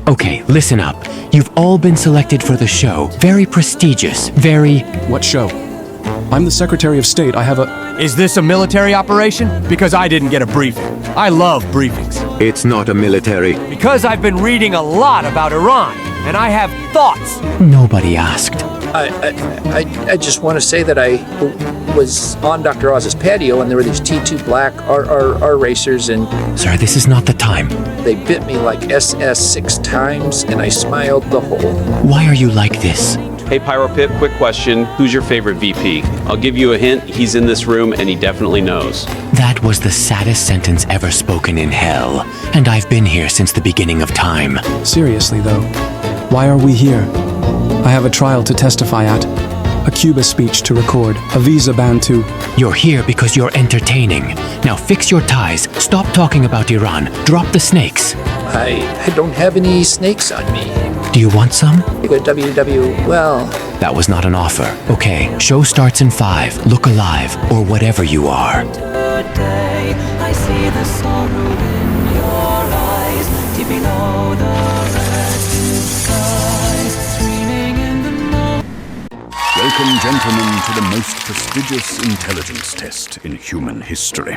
Okay, listen up. You've all been selected for the show. Very prestigious, very... What show? I'm the Secretary of State. I have a... Is this a military operation? Because I didn't get a briefing. I love briefings. It's not a military. Because I've been reading a lot about Iran, and I have thoughts. Nobody asked. I just want to say that I was on Dr. Oz's patio and there were these T2 black R racers and... Sir, this is not the time. They bit me like SS 6 times and I smiled the whole. Why are you like this? Hey Pyro Pip, quick question. Who's your favorite VP? I'll give you a hint. He's in this room and he definitely knows. That was the saddest sentence ever spoken in hell. And I've been here since the beginning of time. Seriously, though, why are we here? I have a trial to testify at, a Cuba speech to record, a visa ban to... You're here because you're entertaining. Now fix your ties, stop talking about Iran, drop the snakes. I don't have any snakes on me. Do you want some? Well... That was not an offer. Okay, show starts in 5. Look alive, or whatever you are. Today, I see the sorrow in your eyes, deep below the red blue skies, streaming in the night. Welcome, gentlemen, to the most prestigious intelligence test in human history.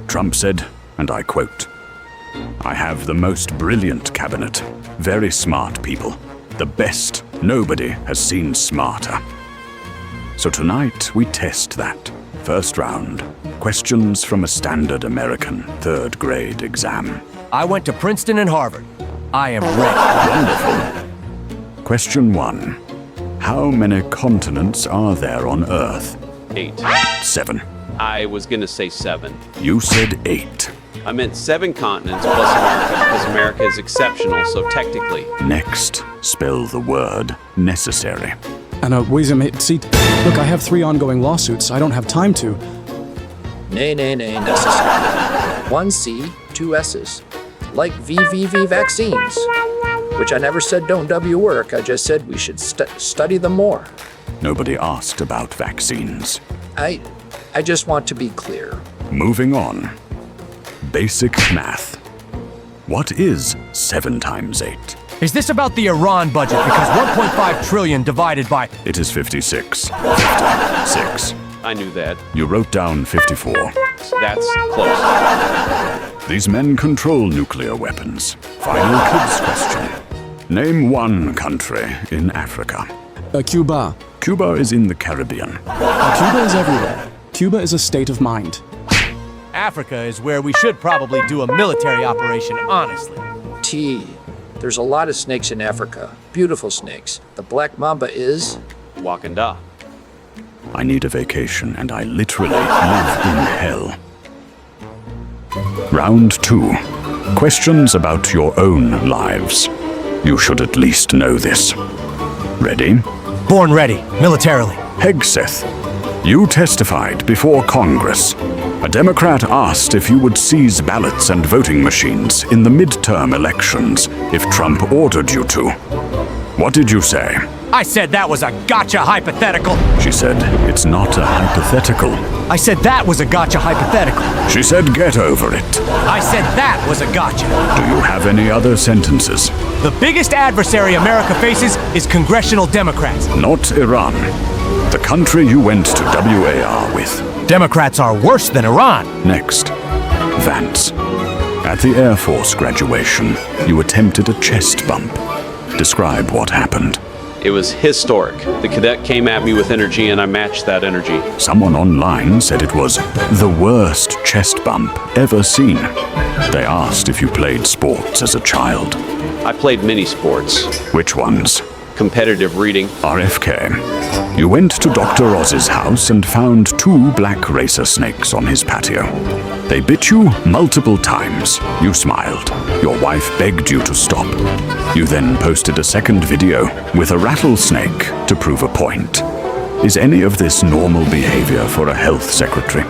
Trump said, and I quote, "I have the most brilliant cabinet, very smart people, the best. Nobody has seen smarter." So tonight we test that. First round, questions from a standard American 3rd grade exam. I went to Princeton and Harvard. I am ready. Wonderful. Question 1. How many continents are there on Earth? 8. 7. I was gonna say 7. You said 8. I meant 7 continents plus America because America is exceptional, so technically. Next, spell the word necessary. And wait a minute, see, look, I have 3 ongoing lawsuits. I don't have time to... Nay, necessary. 1 C, 2 S's. Like VVV vaccines. Which I never said don't W work, I just said we should study them more. Nobody asked about vaccines. I just want to be clear. Moving on. Basic math. What is 7 times 8? Is this about the Iran budget? Because 1.5 trillion divided by... It is 56. 56. I knew that. You wrote down 54. That's close. These men control nuclear weapons. Final kids question. Name 1 country in Africa. Cuba. Cuba is in the Caribbean. Cuba is everywhere. Cuba is a state of mind. Africa is where we should probably do a military operation, honestly. T. There's a lot of snakes in Africa. Beautiful snakes. The black mamba is... Wakanda. I need a vacation and I literally live in hell. Round 2. Questions about your own lives. You should at least know this. Ready? Born ready, militarily. Hegseth, you testified before Congress. A Democrat asked if you would seize ballots and voting machines in the midterm elections if Trump ordered you to. What did you say? I said that was a gotcha hypothetical. She said, it's not a hypothetical. I said that was a gotcha hypothetical. She said, get over it. I said that was a gotcha. Do you have any other sentences? The biggest adversary America faces is congressional Democrats. Not Iran. The country you went to WAR with. Democrats are worse than Iran. Next, Vance. At the Air Force graduation, you attempted a chest bump. Describe what happened. It was historic. The cadet came at me with energy and I matched that energy. Someone online said it was the worst chest bump ever seen. They asked if you played sports as a child. I played many sports. Which ones? Competitive reading. RFK. You went to Dr. Oz's house and found 2 black racer snakes on his patio. They bit you multiple times. You smiled. Your wife begged you to stop. You then posted a second video with a rattlesnake to prove a point. Is any of this normal behavior for a health secretary?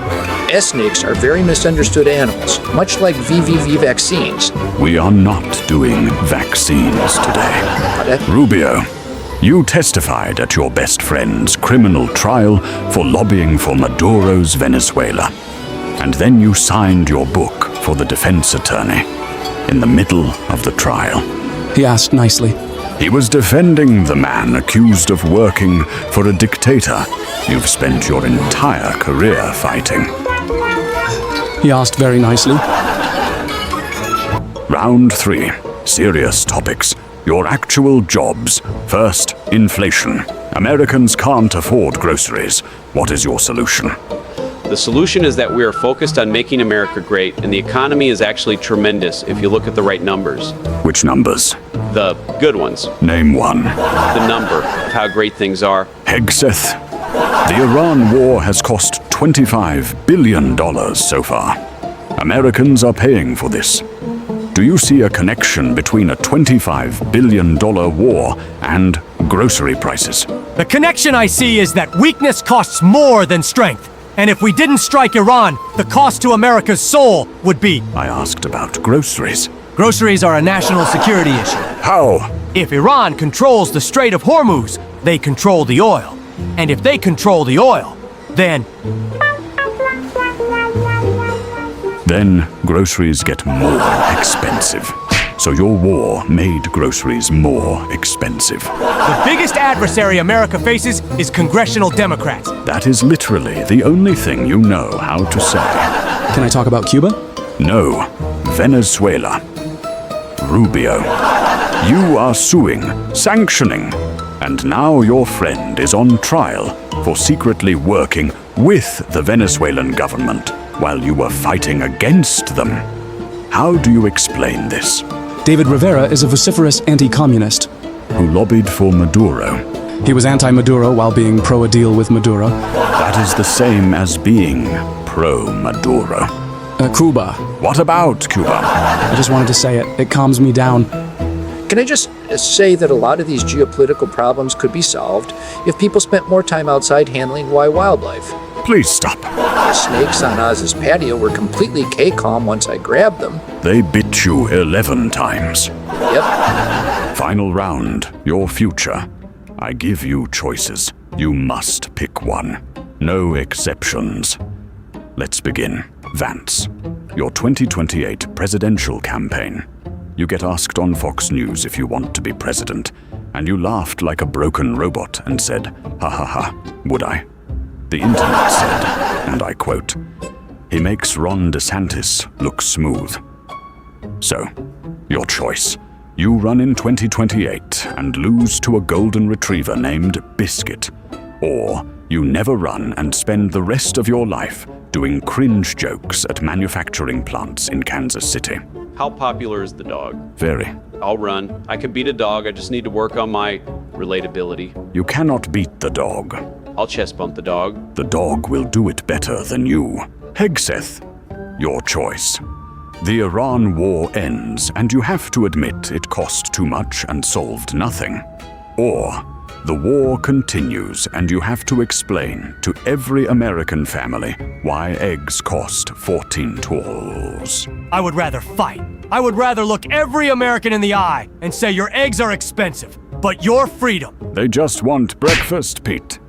S-snakes are very misunderstood animals, much like VVV vaccines. We are not doing vaccines today. Rubio, you testified at your best friend's criminal trial for lobbying for Maduro's Venezuela. And then you signed your book for the defense attorney. in the middle of the trial? He asked nicely. He was defending the man accused of working for a dictator you've spent your entire career fighting. He asked very nicely. Round 3. Serious topics. Your actual jobs. First, inflation. Americans can't afford groceries. What is your solution? The solution is that we are focused on making America great, and the economy is actually tremendous if you look at the right numbers. Which numbers? The good ones. Name one. The number of how great things are. Hegseth. The Iran war has cost $25 billion so far. Americans are paying for this. Do you see a connection between a $25 billion war and grocery prices? The connection I see is that weakness costs more than strength. And if we didn't strike Iran, the cost to America's soul would be... I asked about groceries. Groceries are a national security issue. How? If Iran controls the Strait of Hormuz, they control the oil. And if they control the oil, then groceries get more expensive. So your war made groceries more expensive. the biggest adversary America faces is congressional Democrats. That is literally the only thing you know how to say. Can I talk about Cuba? No, Venezuela. Rubio. You are suing, sanctioning, and now your friend is on trial for secretly working with the Venezuelan government while you were fighting against them. How do you explain this? David Rivera is a vociferous anti-communist. Who lobbied for Maduro. He was anti-Maduro while being pro a deal with Maduro. That is the same as being pro-Maduro. Cuba. What about Cuba? I just wanted to say it. It calms me down. Can I just say that a lot of these geopolitical problems could be solved if people spent more time outside handling wildlife? Please stop. The snakes on Oz's patio were completely calm once I grabbed them. They bit you 11 times. Yep. Final round, your future. I give you choices. You must pick one. No exceptions. Let's begin. Vance, your 2028 presidential campaign. You get asked on Fox News if you want to be president, and you laughed like a broken robot and said, "Ha ha ha, would I?" The internet said, and I quote, "He makes Ron DeSantis look smooth." So, your choice. You run in 2028 and lose to a golden retriever named Biscuit, or you never run and spend the rest of your life doing cringe jokes at manufacturing plants in Kansas City. How popular is the dog? Very. I'll run. I can beat a dog. I just need to work on my relatability. You cannot beat the dog. I'll chest bump the dog. The dog will do it better than you. Hegseth, your choice. The Iran war ends, and you have to admit it cost too much and solved nothing. Or the war continues, and you have to explain to every American family why eggs cost $14. I would rather fight. I would rather look every American in the eye and say your eggs are expensive, but your freedom. They just want breakfast, Pete.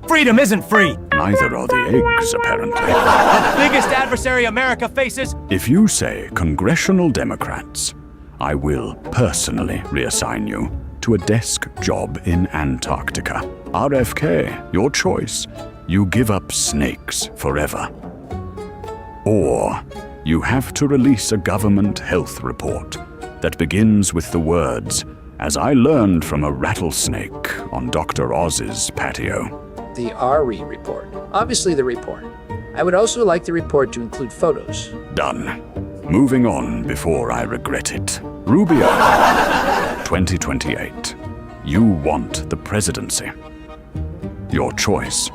Freedom isn't free. Neither are the eggs, apparently. The biggest adversary America faces. If you say congressional Democrats, I will personally reassign you to a desk job in Antarctica. RFK, your choice. You give up snakes forever. Or you have to release a government health report that begins with the words, "As I learned from a rattlesnake on Dr. Oz's patio." The RE report. Obviously the report. I would also like the report to include photos. Done. Moving on before I regret it. Rubio, 2028. You want the presidency. Your choice.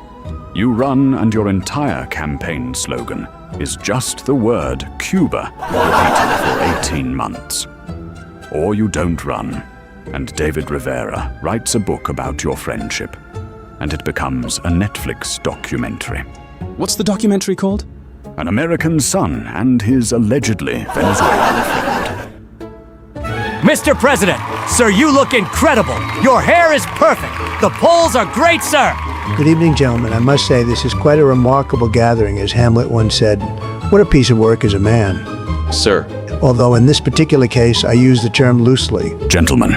You run and your entire campaign slogan is just the word Cuba repeated for 18 months. Or you don't run, and David Rivera writes a book about your friendship, and it becomes a Netflix documentary. What's the documentary called? An American son and his allegedly Venezuelan friend. Mr. President, sir, you look incredible. Your hair is perfect. The polls are great, sir. Good evening, gentlemen. I must say this is quite a remarkable gathering. As Hamlet once said, what a piece of work is a man. Sir, although in this particular case I use the term loosely. Gentlemen,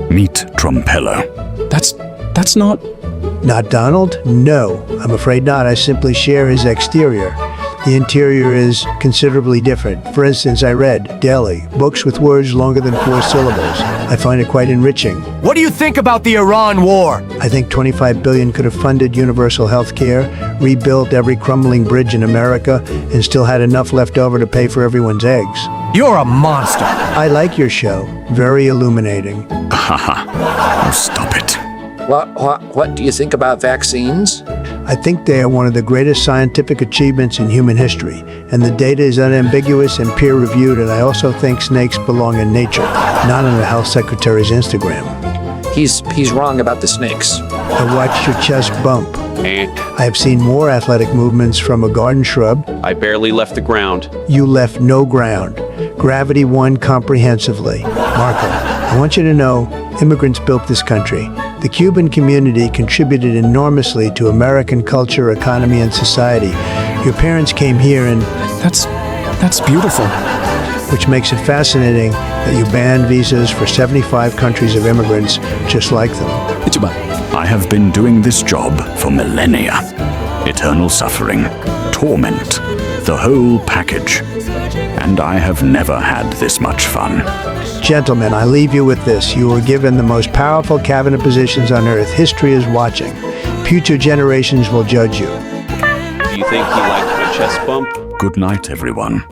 meet Trumpello. That's not... Not Donald? No, I'm afraid not. I simply share his exterior. The interior is considerably different. For instance, I read, daily, books with words longer than 4 syllables. I find it quite enriching. What do you think about the Iran war? I think $25 billion could have funded universal health care, rebuilt every crumbling bridge in America, and still had enough left over to pay for everyone's eggs. You're a monster. I like your show. Very illuminating. Oh, stop it. What do you think about vaccines? I think they are one of the greatest scientific achievements in human history, and the data is unambiguous and peer-reviewed, and I also think snakes belong in nature, not on the health secretary's Instagram. He's wrong about the snakes. I watched your chest bump. I have seen more athletic movements from a garden shrub. I barely left the ground. You left no ground. Gravity won comprehensively. Marco, I want you to know, immigrants built this country. The Cuban community contributed enormously to American culture, economy, and society. Your parents came here and... That's beautiful. Which makes it fascinating that you banned visas for 75 countries of immigrants just like them. I have been doing this job for millennia. Eternal suffering, torment, the whole package. And I have never had this much fun. Gentlemen, I leave you with this. You were given the most powerful cabinet positions on earth. History is watching. Future generations will judge you. Do you think he liked my chest bump? Good night, everyone.